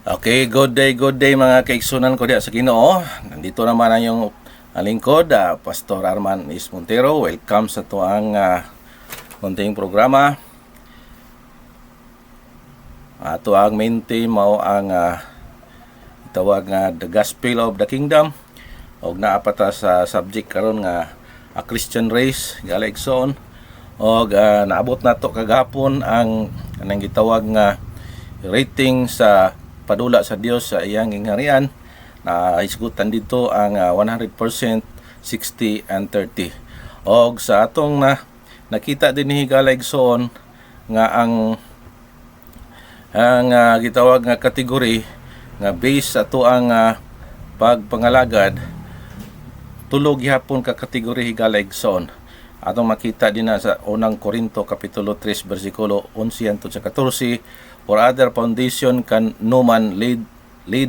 Okay, good day mga kaigsunan ko diya sa Ginoo. Nandito naman ang yung lingkod, Pastor Arman is Montero. Welcome sa tuang konting programa. Ato ang main theme mao ang tawag nga The Gospel of the Kingdom. Og naa pa ta sa subject karon nga a Christian race galaigsoon. Og naabot nato kagahapon ang kanang gitawag nga rating sa padula sa Dios sa iyang gingharian. Na isgutan dito ang 100%, 60 and 30. Og sa atong nakita din ni higalaigsoon nga ang gitawag nga kategory nga base sa ato ang pagpangalagad, tulog gihapon ka kategory higalaigsoon. Atong makita din na sa unang Korinto kapitulo 3 bersikulo 11 hangtod sa 14. For other foundation can no man lay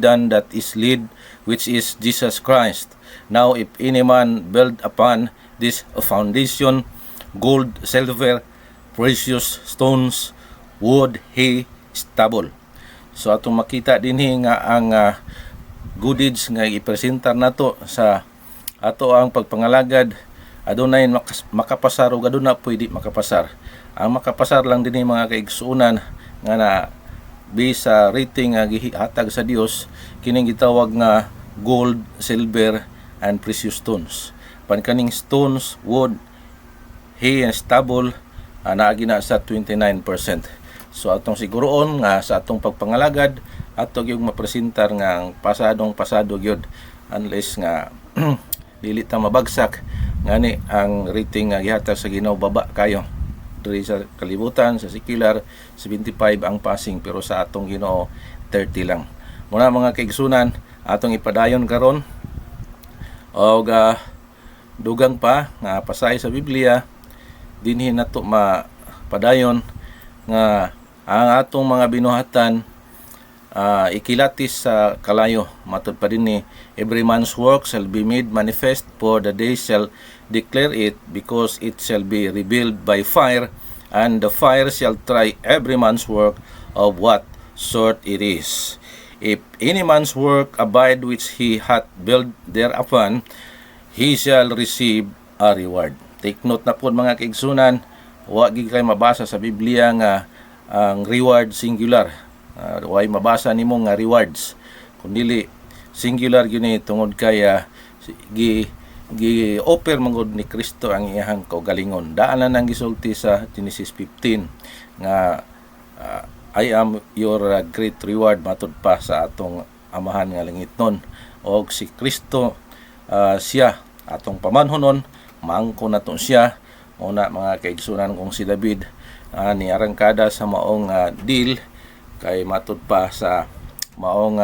down that is laid, which is Jesus Christ. Now if any man build upon this foundation gold, silver, precious stones, wood, hay, stubble. So atong makita dinhi nga ang good deeds nga ipresentar nato sa ato ang pagpangalagad adunay makapasar ug aduna pwede makapasar. Ang makapasar lang dinhi mga kaigsuunan nga na base sa rating nga gihatag sa Dios kining gitawag nga gold, silver and precious stones. Pankaning stones, wood, hay and stubble naagi na sa 29%. So atong siguroon nga sa atong pagpangalagad ato gyud mapresentar nga pasado gyud unless nga dili ta mabagsak ngani ang rating nga gihatag sa Ginoo baba kayo. Diri sa kalibutan sa secular 75 ang passing pero sa atong Ginoo 30 lang. Muna mga kaigsunan atong ipadayon karon og dugang pa nga pasay sa Biblia dinhi nato mapadayon nga ang atong mga binuhatan ikilatis sa kalayo. Matud pa din ni every man's work shall be made manifest, for the day shall declare it, because it shall be revealed by fire, and the fire shall try every man's work of what sort it is. If any man's work abide which he hath built thereupon, he shall receive a reward. Take note na po mga kaigsunan, wa gid kay mabasa sa Biblia nga ang reward singular. Way mabasa nimo nga rewards, kundi singular gyud tungod kay gi-offer mangod ni Kristo ang iyang kaugalingon. Daanan ang gisulti sa Genesis 15 nga I am your great reward matud pa sa atong amahan nga langitnon. Og si Kristo siya atong pamanhonon, maangkon naton siya. Una mga kaigsunan kung si David ni arangkada sa maong deal kay matud pa sa maong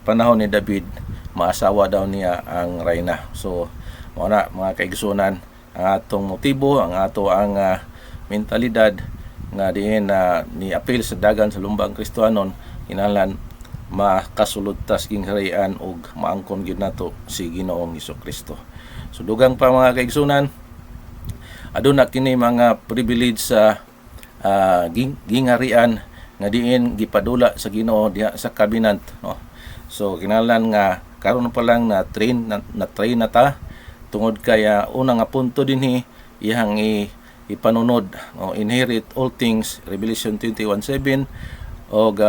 panahon ni David maasawa daw niya ang reyna. So muna mga kaigsunan ang atong motibo, ang ato ang mentalidad nga diin ni apil sa dagan sa lumbang Kristiyanon kinahanglan makasulod tas gingharian og maangkon gyud nato si Ginoong Hesukristo. So dugang pa mga kaigsunan aduna kini mga privilege sa gingharian nga diin gipadula sa Ginoo diha sa kabinet, no. So kinahanglan nga karon pa lang na train na ta tungod kaya una nga punto dinhi iyang ipanunod o inherit all things, Revelation 21:7. Og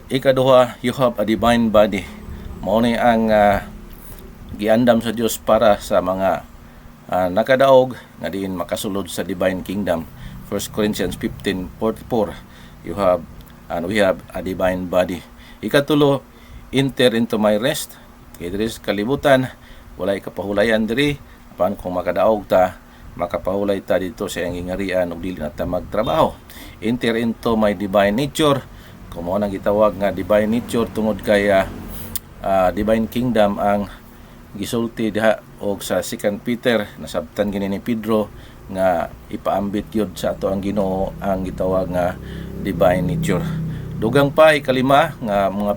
ikaduha, you have a divine body. Mao ni ang giandam sa Dios para sa mga nakadaog nga diin makasulod sa divine kingdom. 1 Corinthians 15:44. You have and we have a divine body. Ikatulo, enter into my rest. Kay diri sa kalibutan walay kapahulayan diri apan kung makadaog ta makapahulay ta dito sa iyang gingharian ug dili na ta magtrabaho. Enter into my divine nature. Kung mo nang gitawag nga divine nature tungod kay divine kingdom ang gisulti diha og sa 2 Peter nasabtan gini ni Pedro nga ipaambit yun sa ato ang Ginoo ang gitawag nga divine nature. Dugang pa ikalima nga mga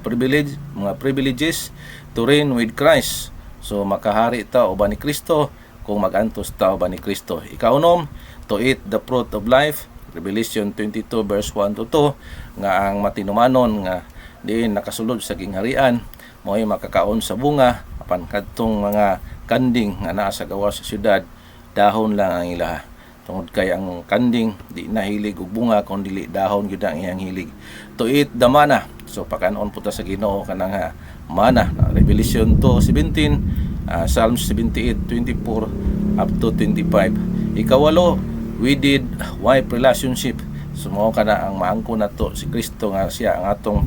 privileges to reign with Christ. So makahari ta uban ni Kristo kung magantos ta uban ni Kristo. Ikaunom, to eat the fruit of life. Revelation 22 verse 1 to 2 nga ang matinumanon nga diin nakasulod sa gingharian, mo'y makakaon sa bunga apan kadtong mga kanding nga naa sa gawas sa syudad dahon lang ang ilaha. Tungod kay ang kanding di nahilig og bunga kun dili dahon gyud ang iyang hilig. To eat the manna. So pakanon po ta sa Ginoo kanang manna. Revelation 2:17, Psalms 78:24 up to 25. Ikawalo, we did wife relationship. Sumo kana ang maangko nato si Kristo nga siya ang atong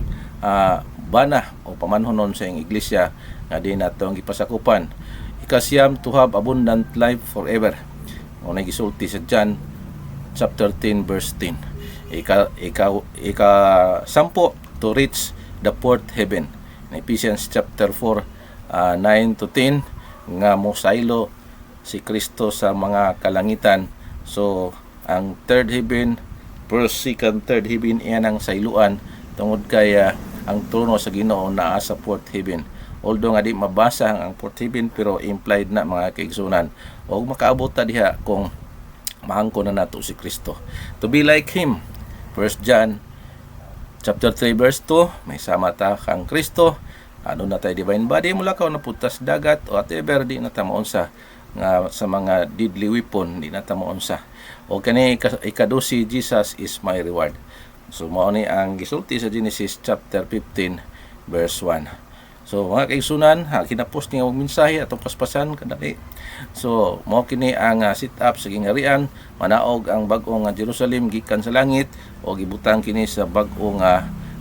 bana o pamanhonon sa iyang iglesia nga di nato ang gipasakupan. Ikasyam, to have abundant life forever. O nagisulti sa John chapter 10 verse 10. Sampo, to reach the fourth heaven. In Ephesians chapter 4 9 to 10 nga mosaylo si Kristo sa mga kalangitan. So ang third heaven, first, second, third heaven iyan ang sayluan tungod kay ang trono sa Ginoo naa sa fourth heaven. Although nga di mabasa ang fourth heaven pero implied na mga kaigsunan. O makaabot ta diha kung mahangko na nato si Kristo. To be like Him. 1 John chapter 3 verse 2, may sama ta kang Kristo. Ano na tayo divine body mula ka na putas dagat o whatever di na ta maunsa nga sa mga deadly weapon di na ta maunsa. O kani ikadusi, Jesus is my reward. So mao ni ang gisulti sa Genesis chapter 15 verse 1. So mga kaigsunan, kinapos ni ang mensahe atong paspasan kadali. So mao kini ang sit up sa gingharian, manaog ang bag-ong Jerusalem gikan sa langit o gibutang kini sa bag-ong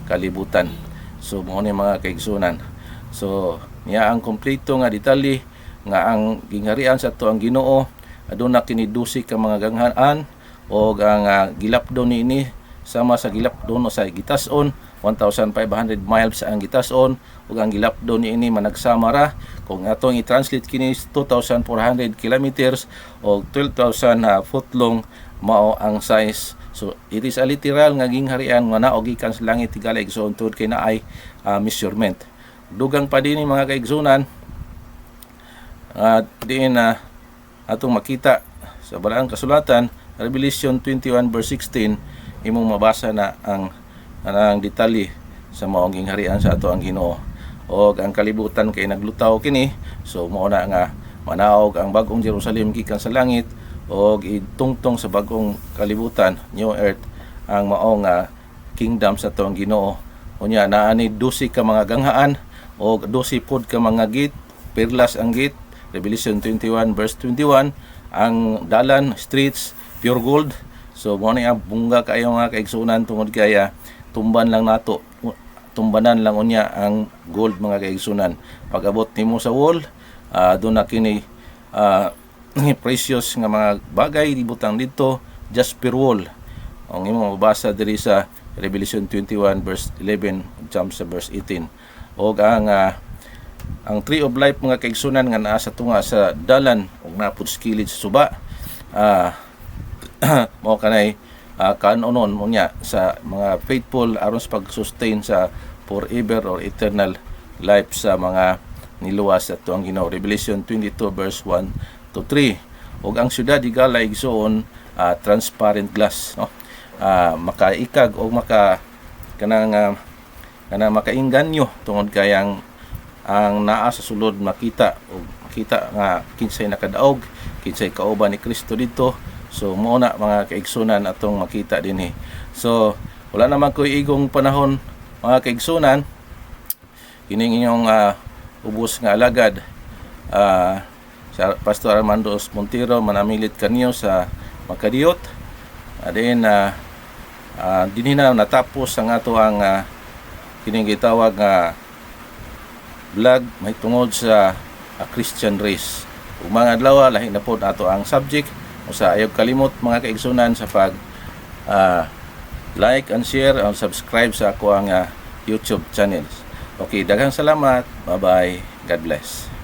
kalibutan. So mao ni mga kaigsunan. So niya ang kompleto nga detalye nga ang gingharian sa ato ang Ginoo aduna kini 12 ka mga ganghaan o ang gilapdon niini sama sa gilapdon sa gitason 1,500 miles ang gitason ug ang gilapdon niini managsama ra kung atong i-translate kini 2,400 kilometers o 12,000 foot long mao ang size. So it is a literal nga gingharian nga naog gikan sa langit tigala igsoon tungod kay naay measurement. Dugang pa din mga kaigsunan diin atong makita sa balaang kasulatan Revelation 21 verse 16 imong mabasa na ang detalye sa maong gingharian sa ato ang Ginoo. O ang kalibutan kay naglutaw kini, so mao na nga manaog ang bag-ong Jerusalem gikan sa langit o itungtong sa bag-ong kalibutan, new earth, ang maong kingdom sa ato ang Ginoo. Unya naa ni 12 ka mga ganghaan o 12 pod ka mga gate, perlas ang gate. Revelation 21 verse 21, ang dalan, streets, pure gold. So mo ni bungga kayo nga kaigsunan tungod kaya tumbanan lang unya ang gold mga kaigsunan. Pag-abot nimo sa wall, doon na kini precious nga mga bagay ibutang dito, just per wall. Ang imo mabasa diri sa Revelation 21 verse 11 jump sa verse 18. O ang tree of life mga kaigsunan nga naa sa tunga sa dalan ug napud skilid sa suba. Mao kanay kanonon mo niya sa mga faithful aron sa pag-sustain sa forever or eternal life sa mga niluwas at ang Ginoo. Revelation 22 verse 1 to 3. Ug ang syudad higala igsoon transparent glass, no? Makaikag o kanang makainganyo tungod kay ang naa sa sulod makita nga kinsay nakadaog, kinsay kauban ni Kristo dito. So mao na mga kaigsunan atong makita dinhi. So wala naman ko igong panahon mga kaigsunan, kining inyong ubos nga alagad sa Pastor Armando Montero manamilit kanyo sa Makadiyot. Then dinhi na natapos ang ato ang kining gitawag nga vlog may tungod sa Christian race. Ug mga adlaw lahi na pod ato ang subject. Usa ayaw kalimot mga kaigsunan sa pag like and share and subscribe sa ako ang YouTube channels. Okay, daghang salamat. Bye-bye. God bless.